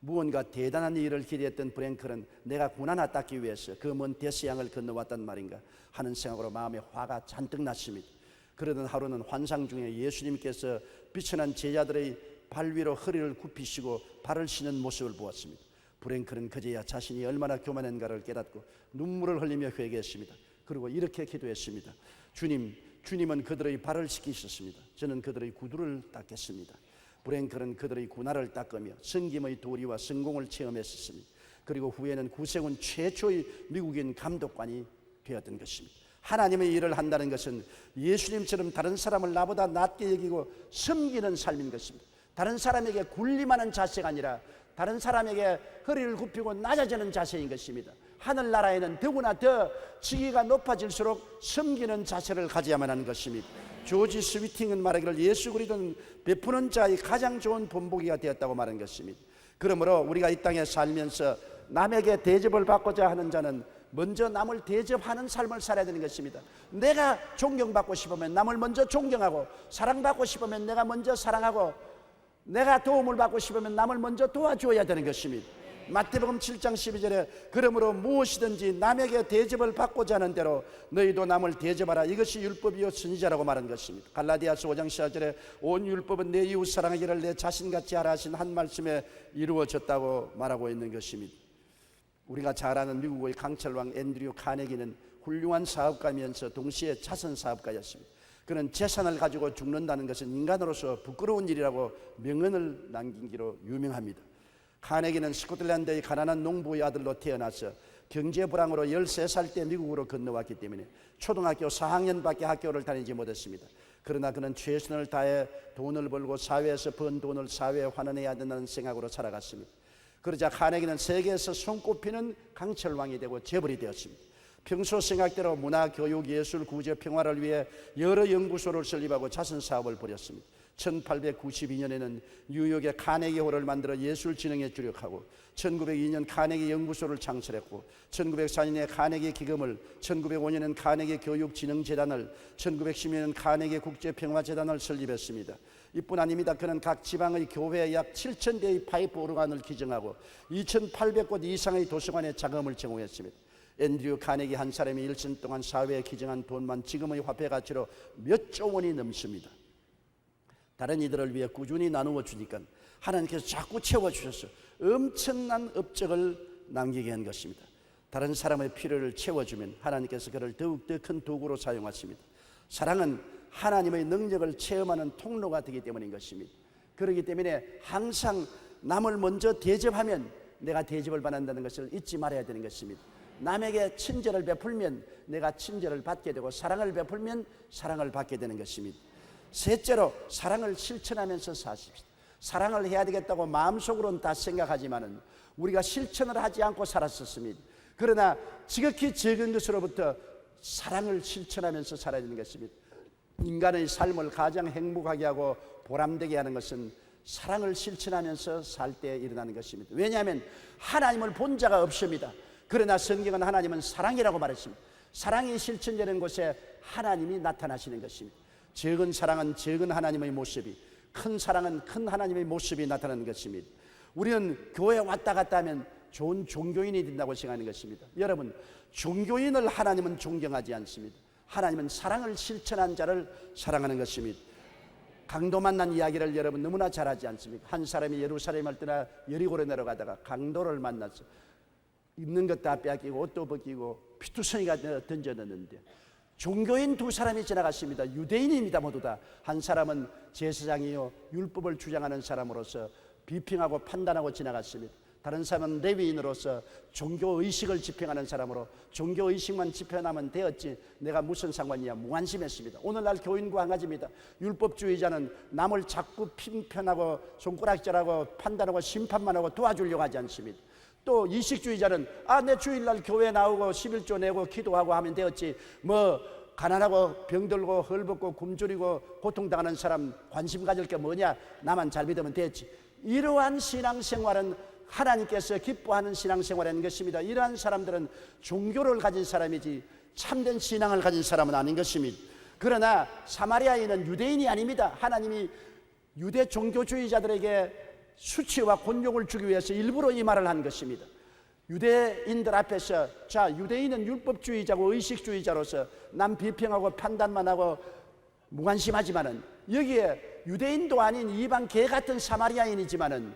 무언가 대단한 일을 기대했던 브랭클은 내가 군화 하나 닦기 위해서 그 먼 대서양을 건너왔단 말인가 하는 생각으로 마음에 화가 잔뜩 났습니다. 그러던 하루는 환상 중에 예수님께서 비천한 제자들의 발 위로 허리를 굽히시고 발을 씻는 모습을 보았습니다. 브랭크는 그제야 자신이 얼마나 교만한가를 깨닫고 눈물을 흘리며 회개했습니다. 그리고 이렇게 기도했습니다. 주님은 그들의 발을 씻기셨습니다. 저는 그들의 구두를 닦겠습니다. 브랭크는 그들의 군화를 닦으며 성김의 도리와 성공을 체험했었습니다. 그리고 후에는 구세군 최초의 미국인 감독관이 되었던 것입니다. 하나님의 일을 한다는 것은 예수님처럼 다른 사람을 나보다 낮게 여기고 섬기는 삶인 것입니다. 다른 사람에게 군림하는 자세가 아니라 다른 사람에게 허리를 굽히고 낮아지는 자세인 것입니다. 하늘나라에는 더구나 더 직위가 높아질수록 섬기는 자세를 가져야만 하는 것입니다. 조지 스위팅은 말하기를 예수 그리스도는 베푸는 자의 가장 좋은 본보기가 되었다고 말한 것입니다. 그러므로 우리가 이 땅에 살면서 남에게 대접을 받고자 하는 자는 먼저 남을 대접하는 삶을 살아야 되는 것입니다. 내가 존경받고 싶으면 남을 먼저 존경하고, 사랑받고 싶으면 내가 먼저 사랑하고, 내가 도움을 받고 싶으면 남을 먼저 도와줘야 되는 것입니다. 마태복음 7장 12절에 그러므로 무엇이든지 남에게 대접을 받고자 하는 대로 너희도 남을 대접하라. 이것이 율법이요 선지자라고 말한 것입니다. 갈라디아서 5장 14절에 온 율법은 내 이웃 사랑하기를 내 자신같이 하라 하신 한 말씀에 이루어졌다고 말하고 있는 것입니다. 우리가 잘 아는 미국의 강철왕 앤드류 카네기는 훌륭한 사업가면서 동시에 자선 사업가였습니다. 그는 재산을 가지고 죽는다는 것은 인간으로서 부끄러운 일이라고 명언을 남기기로 유명합니다. 카네기는 스코틀랜드의 가난한 농부의 아들로 태어나서 경제 불황으로 13살 때 미국으로 건너왔기 때문에 초등학교 4학년밖에 학교를 다니지 못했습니다. 그러나 그는 최선을 다해 돈을 벌고 사회에서 번 돈을 사회에 환원해야 된다는 생각으로 살아갔습니다. 그러자 카네기는 세계에서 손꼽히는 강철왕이 되고 재벌이 되었습니다. 평소 생각대로 문화, 교육, 예술, 구제, 평화를 위해 여러 연구소를 설립하고 자선사업을 벌였습니다. 1892년에는 뉴욕에 카네기홀을 만들어 예술 진흥에 주력하고 1902년 카네기 연구소를 창설했고 1904년에 카네기 기금을, 1905년엔 카네기 교육진흥재단을, 1910년에는 카네기 국제평화재단을 설립했습니다. 이뿐 아닙니다. 그는 각 지방의 교회에 약 7,000대의 파이프 오르간을 기증하고 2,800곳 이상의 도서관에 자금을 제공했습니다. 앤드류 카네기 한 사람이 일생 동안 사회에 기증한 돈만 지금의 화폐 가치로 몇 조 원이 넘습니다. 다른 이들을 위해 꾸준히 나누어 주니까 하나님께서 자꾸 채워주셔서 엄청난 업적을 남기게 한 것입니다. 다른 사람의 필요를 채워주면 하나님께서 그를 더욱더 큰 도구로 사용하십니다. 사랑은 하나님의 능력을 체험하는 통로가 되기 때문인 것입니다. 그렇기 때문에 항상 남을 먼저 대접하면 내가 대접을 받는다는 것을 잊지 말아야 되는 것입니다. 남에게 친절을 베풀면 내가 친절을 받게 되고, 사랑을 베풀면 사랑을 받게 되는 것입니다. 셋째로, 사랑을 실천하면서 사십시오. 사랑을 해야 되겠다고 마음속으로는 다 생각하지만은 우리가 실천을 하지 않고 살았었습니다. 그러나 지극히 적은 것으로부터 사랑을 실천하면서 살아야 되는 것입니다. 인간의 삶을 가장 행복하게 하고 보람되게 하는 것은 사랑을 실천하면서 살 때 일어나는 것입니다. 왜냐하면 하나님을 본 자가 없습니다. 그러나 성경은 하나님은 사랑이라고 말했습니다. 사랑이 실천되는 곳에 하나님이 나타나시는 것입니다. 적은 사랑은 적은 하나님의 모습이, 큰 사랑은 큰 하나님의 모습이 나타나는 것입니다. 우리는 교회에 왔다 갔다 하면 좋은 종교인이 된다고 생각하는 것입니다. 여러분, 종교인을 하나님은 존경하지 않습니다. 하나님은 사랑을 실천한 자를 사랑하는 것입니다. 강도 만난 이야기를 여러분 너무나 잘 하지 않습니까? 한 사람이 예루살렘을 떠나 여리고로 내려가다가 강도를 만났어. 입는 것 다 빼앗기고 옷도 벗기고 피투성이가 던져넣는데 종교인 두 사람이 지나갔습니다. 유대인입니다. 모두 다. 한 사람은 제사장이요 율법을 주장하는 사람으로서 비평하고 판단하고 지나갔습니다. 다른 사람은 레위인으로서 종교의식을 집행하는 사람으로 종교의식만 집행하면 되었지 내가 무슨 상관이냐 무관심했습니다. 오늘날 교인과 한 가지입니다. 율법주의자는 남을 자꾸 핀편하고 손가락질하고 판단하고 심판만 하고 도와주려고 하지 않습니다. 또 이식주의자는 내 주일날 교회 나오고 11조 내고 기도하고 하면 되었지 뭐 가난하고 병들고 헐벗고 굶주리고 고통당하는 사람 관심 가질 게 뭐냐, 나만 잘 믿으면 되었지. 이러한 신앙생활은 하나님께서 기뻐하는 신앙생활인 것입니다. 이러한 사람들은 종교를 가진 사람이지 참된 신앙을 가진 사람은 아닌 것입니다. 그러나 사마리아인은 유대인이 아닙니다. 하나님이 유대 종교주의자들에게 수치와 곤욕을 주기 위해서 일부러 이 말을 한 것입니다. 유대인들 앞에서 유대인은 율법주의자고 의식주의자로서 남 비평하고 판단만 하고 무관심하지만은 여기에 유대인도 아닌 이방 개 같은 사마리아인이지만은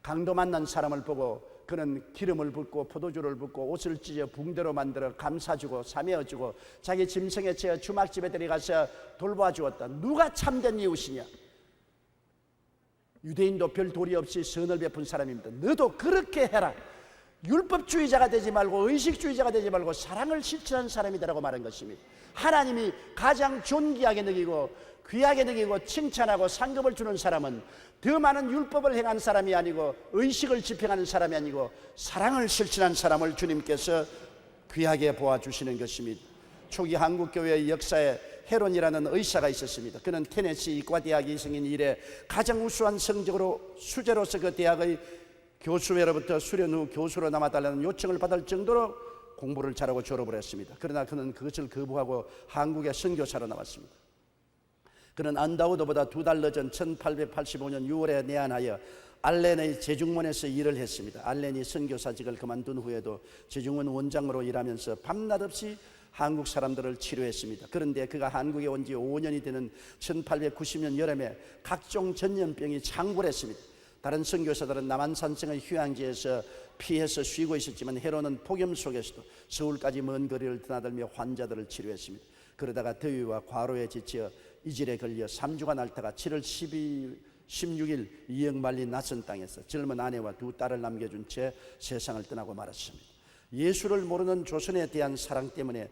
강도 만난 사람을 보고 그는 기름을 붓고 포도주를 붓고 옷을 찢어 붕대로 만들어 감싸주고 사매어주고 자기 짐승에 채워 주막집에 데려가서 돌보아 주었다. 누가 참된 이웃이냐? 유대인도 별 도리 없이 선을 베푼 사람입니다. 너도 그렇게 해라. 율법주의자가 되지 말고 의식주의자가 되지 말고 사랑을 실천하는 사람이 되라고 말한 것입니다. 하나님이 가장 존귀하게 여기고 귀하게 여기고 칭찬하고 상급을 주는 사람은 더 많은 율법을 행한 사람이 아니고 의식을 집행하는 사람이 아니고 사랑을 실천한 사람을 주님께서 귀하게 보아주시는 것입니다. 초기 한국교회의 역사에 헤론이라는 의사가 있었습니다. 그는 테네시 이과대학이 생긴 이래 가장 우수한 성적으로 수재로서 그 대학의 교수회로부터 수련 후 교수로 남아달라는 요청을 받을 정도로 공부를 잘하고 졸업을 했습니다. 그러나 그는 그것을 거부하고 한국의 선교사로 나왔습니다. 그는 안다우드보다 2달 늦은 1885년 6월에 내한하여 알렌의 제중문에서 일을 했습니다. 알렌이 선교사직을 그만둔 후에도 제중문 원장으로 일하면서 밤낮 없이 한국 사람들을 치료했습니다. 그런데 그가 한국에 온 지 5년이 되는 1890년 여름에 각종 전염병이 창궐했습니다. 다른 선교사들은 남한산성의 휴양지에서 피해서 쉬고 있었지만 헤론은 폭염 속에서도 서울까지 먼 거리를 드나들며 환자들을 치료했습니다. 그러다가 더위와 과로에 지쳐 이질에 걸려 3주간 앓다가 7월 16일 이역 말린 낯선 땅에서 젊은 아내와 2 딸을 남겨준 채 세상을 떠나고 말았습니다. 예수를 모르는 조선에 대한 사랑 때문에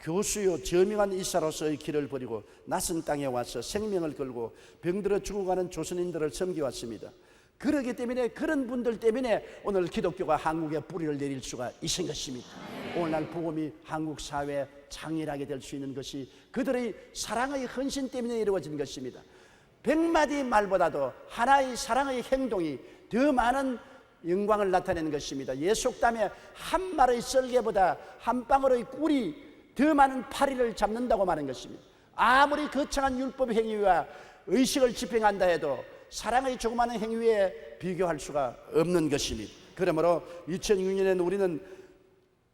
교수요 저명한 이사로서의 길을 버리고 낯선 땅에 와서 생명을 걸고 병들어 죽어가는 조선인들을 섬겨왔습니다. 그러기 때문에 그런 분들 때문에 오늘 기독교가 한국에 뿌리를 내릴 수가 있은 것입니다. 오늘날 복음이 한국 사회에 창일하게 될 수 있는 것이 그들의 사랑의 헌신 때문에 이루어진 것입니다. 100마디 말보다도 하나의 사랑의 행동이 더 많은 영광을 나타내는 것입니다. 예속담에 한 마리의 썰개보다 한 방울의 꿀이 더 많은 파리를 잡는다고 말하는 것입니다. 아무리 거창한 율법 행위와 의식을 집행한다 해도 사랑의 조그마한 행위에 비교할 수가 없는 것입니다. 그러므로 2006년에는 우리는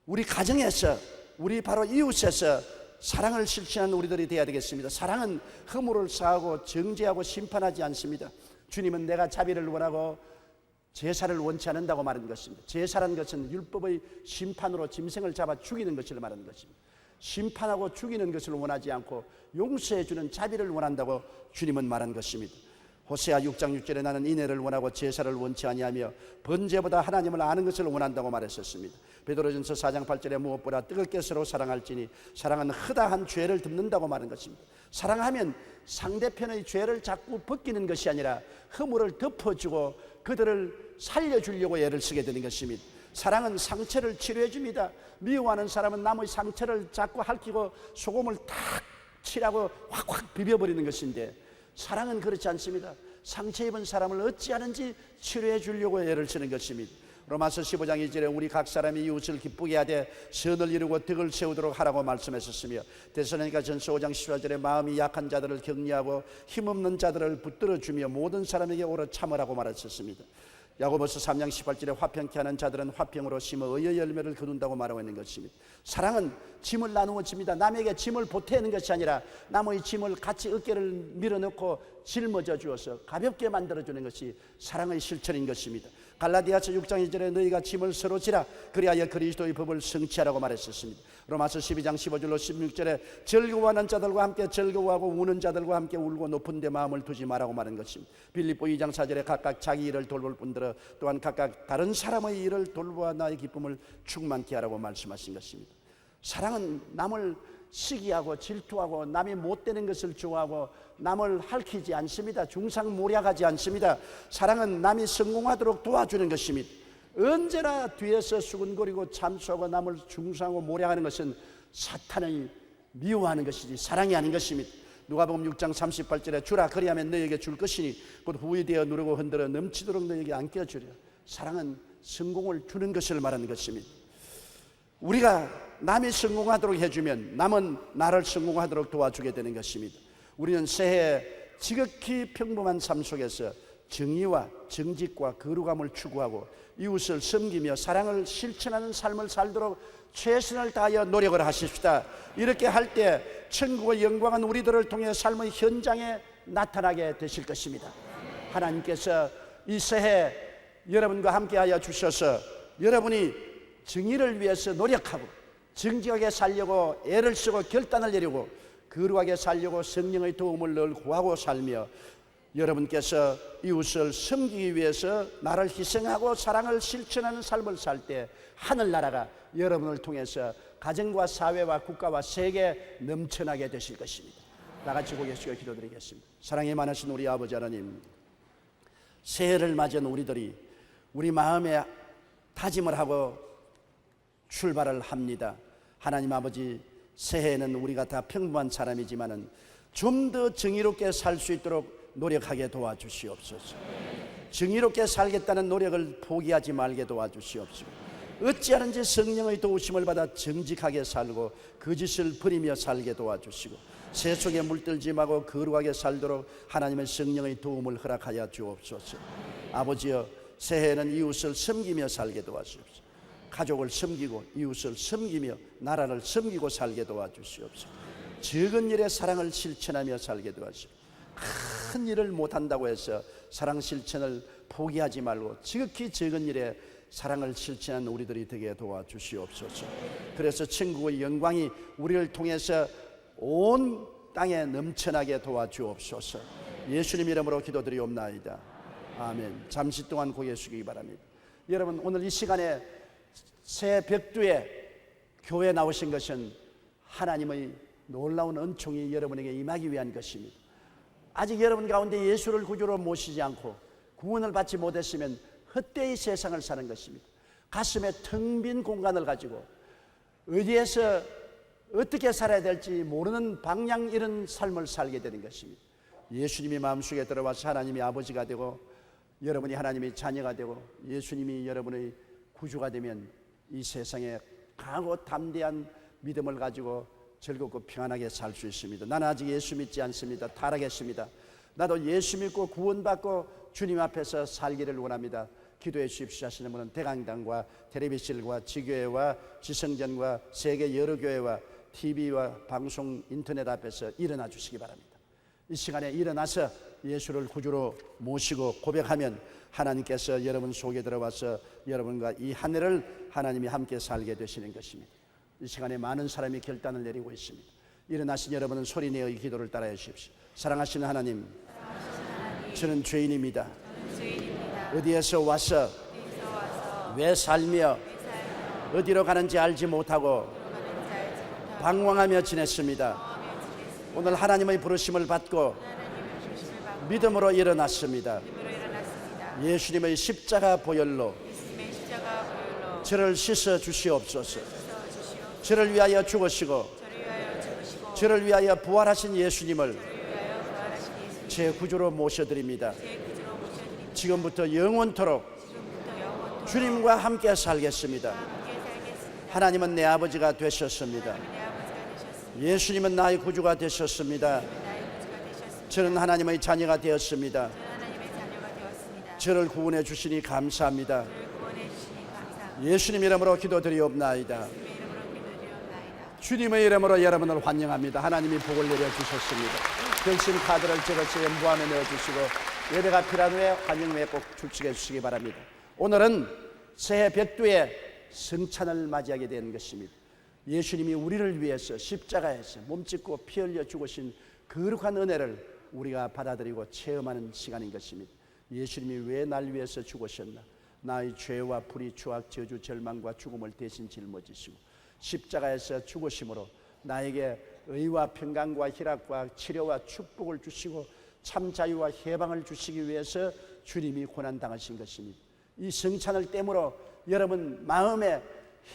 우리 가정에서 우리 바로 이웃에서 사랑을 실천하는 우리들이 되어야 되겠습니다. 사랑은 허물을 사하고 정죄하고 심판하지 않습니다. 주님은 내가 자비를 원하고 제사를 원치 않는다고 말하는 것입니다. 제사라는 것은 율법의 심판으로 짐승을 잡아 죽이는 것을 말하는 것입니다. 심판하고 죽이는 것을 원하지 않고 용서해 주는 자비를 원한다고 주님은 말한 것입니다. 호세아 6장 6절에 나는 인애를 원하고 제사를 원치 아니하며 번제보다 하나님을 아는 것을 원한다고 말했었습니다. 베드로전서 4장 8절에 무엇보다 뜨겁게 서로 사랑할지니 사랑은 허다한 죄를 덮는다고 말한 것입니다. 사랑하면 상대편의 죄를 자꾸 벗기는 것이 아니라 허물을 덮어주고 그들을 살려주려고 애를 쓰게 되는 것입니다. 사랑은 상처를 치료해 줍니다. 미워하는 사람은 남의 상처를 자꾸 핥히고 소금을 탁 칠하고 확확 비벼버리는 것인데 사랑은 그렇지 않습니다. 상처 입은 사람을 어찌하는지 치료해 주려고 애를 쓰는 것입니다. 로마서 15장 2절에 우리 각 사람이 이웃을 기쁘게 하되 선을 이루고 덕을 세우도록 하라고 말씀하셨으며 데살로니가 전서 5장 14절에 마음이 약한 자들을 격려하고 힘없는 자들을 붙들어 주며 모든 사람에게 오래 참으라고 말하셨습니다. 야고보서 3장 18절에 화평케 하는 자들은 화평으로 심어 의의 열매를 거둔다고 말하고 있는 것입니다. 사랑은 짐을 나누어 줍니다. 남에게 짐을 보태는 것이 아니라 남의 짐을 같이 어깨를 밀어넣고 짊어져 주어서 가볍게 만들어주는 것이 사랑의 실천인 것입니다. 갈라디아서 6장 2절에 너희가 짐을 서로 지라 그리하여 그리스도의 법을 성취하라고 말했었습니다. 로마서 12장 15절로 16절에 즐거워하는 자들과 함께 즐거워하고 우는 자들과 함께 울고 높은 데 마음을 두지 말라고 말한 것입니다. 빌립보 2장 4절에 각각 자기 일을 돌볼 뿐더러 또한 각각 다른 사람의 일을 돌보아 나의 기쁨을 충만케 하라고 말씀하신 것입니다. 사랑은 남을 시기하고 질투하고 남이 못되는 것을 좋아하고 남을 핥히지 않습니다. 중상모략하지 않습니다. 사랑은 남이 성공하도록 도와주는 것입니다. 언제나 뒤에서 수근거리고 참수하고 남을 중상하고 모략하는 것은 사탄의 미워하는 것이지 사랑이 아닌 것입니다. 누가복음 6장 38절에 주라 그리하면 너희에게 줄 것이니 곧 후회되어 누르고 흔들어 넘치도록 너희에게 안겨주려. 사랑은 성공을 주는 것을 말하는 것입니다. 우리가 남이 성공하도록 해주면 남은 나를 성공하도록 도와주게 되는 것입니다. 우리는 새해 지극히 평범한 삶 속에서 정의와 정직과 거룩함을 추구하고 이웃을 섬기며 사랑을 실천하는 삶을 살도록 최선을 다하여 노력을 하십시다. 이렇게 할 때 천국의 영광은 우리들을 통해 삶의 현장에 나타나게 되실 것입니다. 하나님께서 이 새해 여러분과 함께하여 주셔서 여러분이 정의를 위해서 노력하고 정직하게 살려고 애를 쓰고 결단을 내리고 거룩하게 살려고 성령의 도움을 늘 구하고 살며 여러분께서 이웃을 섬기기 위해서 나를 희생하고 사랑을 실천하는 삶을 살 때 하늘나라가 여러분을 통해서 가정과 사회와 국가와 세계에 넘쳐나게 되실 것입니다. 다 같이 고개 숙여 기도드리겠습니다. 사랑이 많으신 우리 아버지 하나님, 새해를 맞은 우리들이 우리 마음에 다짐을 하고 출발을 합니다. 하나님 아버지, 새해에는 우리가 다 평범한 사람이지만은 좀 더 정의롭게 살 수 있도록 노력하게 도와주시옵소서. 정의롭게 살겠다는 노력을 포기하지 말게 도와주시옵소서. 어찌하는지 성령의 도우심을 받아 정직하게 살고 거짓을 버리며 살게 도와주시고 새 속에 물들지 말고 거룩하게 살도록 하나님의 성령의 도움을 허락하여 주옵소서. 아버지여, 새해에는 이웃을 섬기며 살게 도와주옵소서. 가족을 섬기고 이웃을 섬기며 나라를 섬기고 살게 도와주시옵소서. 적은 일에 사랑을 실천하며 살게 도와주시옵소서. 큰 일을 못한다고 해서 사랑 실천을 포기하지 말고 지극히 적은 일에 사랑을 실천하는 우리들이 되게 도와주시옵소서. 그래서 천국의 영광이 우리를 통해서 온 땅에 넘쳐나게 도와주옵소서. 예수님 이름으로 기도드리옵나이다. 아멘. 잠시 동안 고개 숙이기 바랍니다. 여러분, 오늘 이 시간에 새 벽두에 교회에 나오신 것은 하나님의 놀라운 은총이 여러분에게 임하기 위한 것입니다. 아직 여러분 가운데 예수를 구주로 모시지 않고 구원을 받지 못했으면 헛되이 세상을 사는 것입니다. 가슴에 텅 빈 공간을 가지고 어디에서 어떻게 살아야 될지 모르는 방향 잃은 삶을 살게 되는 것입니다. 예수님이 마음속에 들어와서 하나님이 아버지가 되고 여러분이 하나님의 자녀가 되고 예수님이 여러분의 구주가 되면 이 세상에 강하고 담대한 믿음을 가지고 즐겁고 평안하게 살 수 있습니다. 나는 아직 예수 믿지 않습니다. 타락했습니다. 나도 예수 믿고 구원받고 주님 앞에서 살기를 원합니다. 기도해 주십시오 하시는 분은 대강당과 텔레비실과 지교회와 지성전과 세계 여러 교회와 TV와 방송 인터넷 앞에서 일어나 주시기 바랍니다. 이 시간에 일어나서 예수를 구주로 모시고 고백하면 하나님께서 여러분 속에 들어와서 여러분과 이 한 해를 하나님이 함께 살게 되시는 것입니다. 이 시간에 많은 사람이 결단을 내리고 있습니다. 일어나신 여러분은 소리내어 이 기도를 따라해 주십시오. 사랑하시는 하나님, 저는 죄인입니다. 어디에서 와서 왜 살며 어디로 가는지 알지 못하고 방황하며 지냈습니다. 오늘 하나님의 부르심을 받고 믿음으로 일어났습니다. 예수님의 십자가 보혈로 저를 씻어 주시옵소서. 저를 위하여 죽으시고 저를 위하여 부활하신 예수님을 제 구주로 모셔드립니다. 지금부터 영원토록 주님과 함께 살겠습니다. 하나님은 내 아버지가 되셨습니다. 예수님은 나의 구주가 되셨습니다. 저는 하나님의 자녀가 되었습니다. 저를 구원해 주시니 감사합니다. 예수님 이름으로 기도드리옵나이다. 주님의 이름으로 여러분을 환영합니다. 하나님이 복을 내려주셨습니다. 결심 카드를 제거체에 무함에 넣어주시고 예배가 필요한 후에 환영회에 꼭 출석해 주시기 바랍니다. 오늘은 새해 벽두에 성찬을 맞이하게 된 것입니다. 예수님이 우리를 위해서 십자가에서 몸짓고 피 흘려 죽으신 거룩한 은혜를 우리가 받아들이고 체험하는 시간인 것입니다. 예수님이 왜 날 위해서 죽으셨나? 나의 죄와 불의, 추악, 저주, 절망과 죽음을 대신 짊어지시고 십자가에서 죽으심으로 나에게 의와 평강과 희락과 치료와 축복을 주시고 참 자유와 해방을 주시기 위해서 주님이 고난당하신 것입니다. 이 성찬을 땜으로 여러분 마음에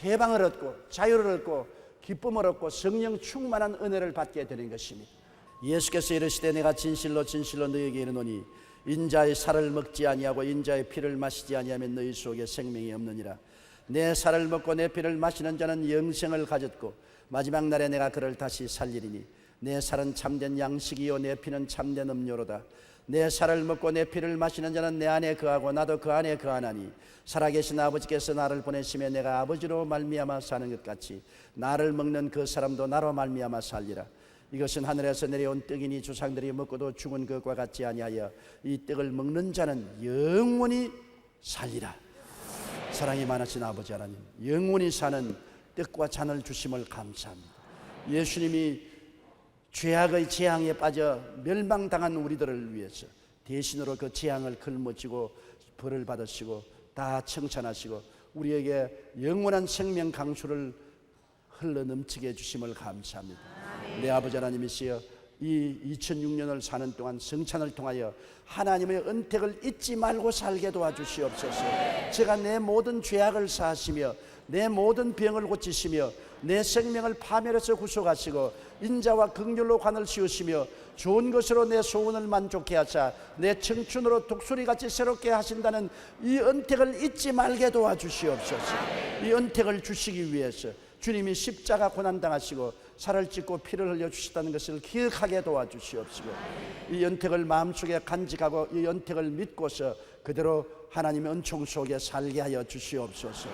해방을 얻고 자유를 얻고 기쁨을 얻고 성령 충만한 은혜를 받게 되는 것입니다. 예수께서 이르시되 내가 진실로 진실로 너희에게 이르노니 인자의 살을 먹지 아니하고 인자의 피를 마시지 아니하면 너희 속에 생명이 없느니라. 내 살을 먹고 내 피를 마시는 자는 영생을 가졌고 마지막 날에 내가 그를 다시 살리리니 내 살은 참된 양식이요 내 피는 참된 음료로다. 내 살을 먹고 내 피를 마시는 자는 내 안에 거하고 나도 그 안에 거하나니 살아계신 아버지께서 나를 보내시며 내가 아버지로 말미암아 사는 것 같이 나를 먹는 그 사람도 나로 말미암아 살리라. 이것은 하늘에서 내려온 떡이니 조상들이 먹고도 죽은 것과 같지 아니하여 이 떡을 먹는 자는 영원히 살리라. 사랑이 많으신 아버지 하나님, 영원히 사는 떡과 잔을 주심을 감사합니다. 예수님이 죄악의 재앙에 빠져 멸망당한 우리들을 위해서 대신으로 그 재앙을 걸머지고 벌을 받으시고 다 청산하시고 우리에게 영원한 생명 강수를 흘러넘치게 해주심을 감사합니다. 내 아버지 하나님이시여, 이 2006년을 사는 동안 성찬을 통하여 하나님의 은택을 잊지 말고 살게 도와주시옵소서. 제가 내 모든 죄악을 사하시며 내 모든 병을 고치시며 내 생명을 파멸해서 구속하시고 인자와 긍휼로 관을 씌우시며 좋은 것으로 내 소원을 만족케 하사 내 청춘으로 독수리같이 새롭게 하신다는 이 은택을 잊지 말게 도와주시옵소서. 이 은택을 주시기 위해서 주님이 십자가 고난당하시고 살을 찢고 피를 흘려주셨다는 것을 기억하게 도와주시옵시고, 이 연택을 마음속에 간직하고 이 연택을 믿고서 그대로 하나님의 은총 속에 살게 하여 주시옵소서.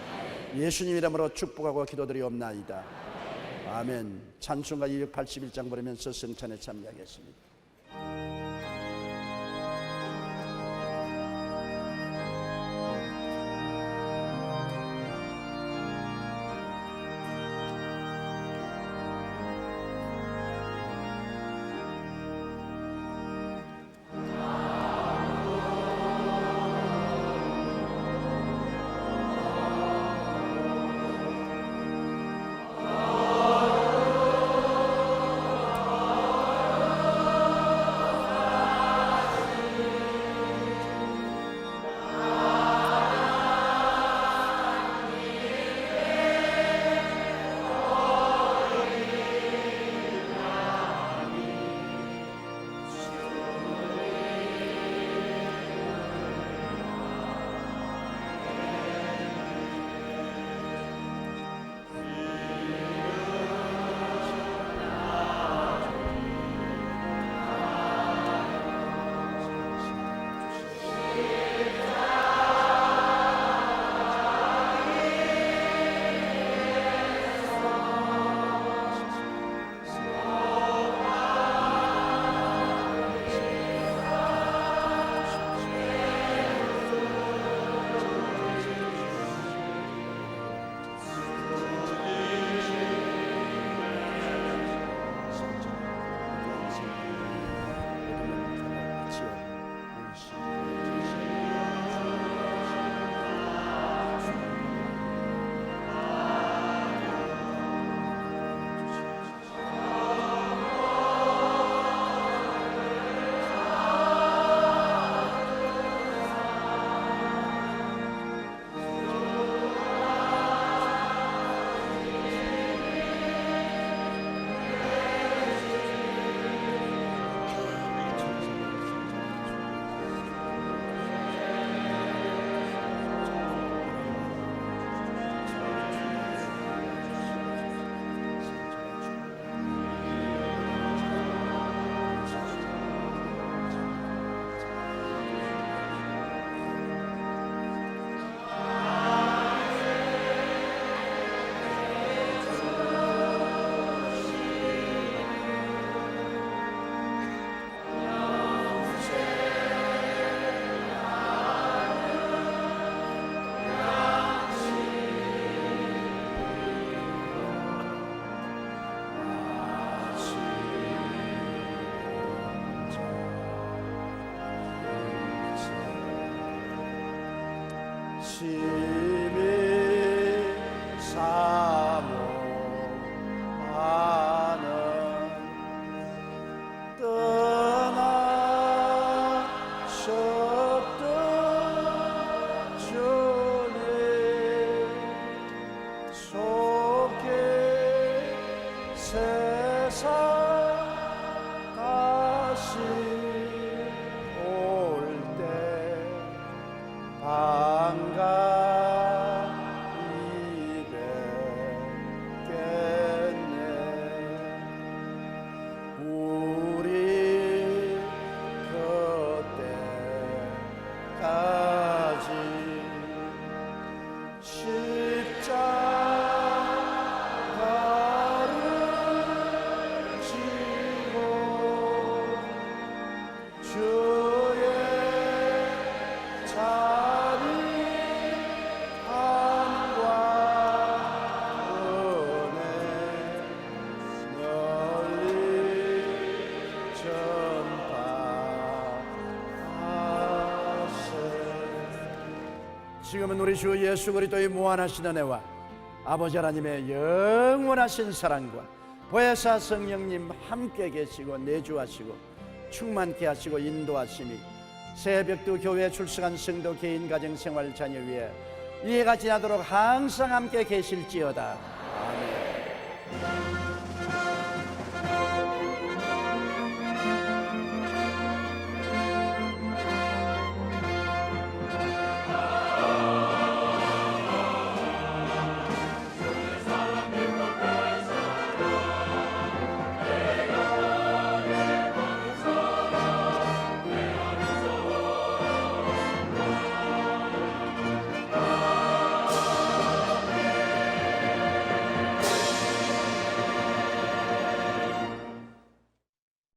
예수님 이름으로 축복하고 기도드리옵나이다. 아멘. 찬송가 281장 부르면서 성찬에 참여하겠습니다. 심히 사모하는 떠나셨던 주님 속에 세상 다시 올 때 반갑이 뵙겠네. 우리 그때까지 십자가를 지고 주의 자리 지금은 우리 주 예수 그리스도의 무한하신 은혜와 아버지 하나님의 영원하신 사랑과 보혜사 성령님 함께 계시고 내주하시고 충만케 하시고 인도하심이 새벽도 교회에 출석한 성도 개인 가정 생활 자녀 위에 이해가 지나도록 항상 함께 계실지어다. 아멘.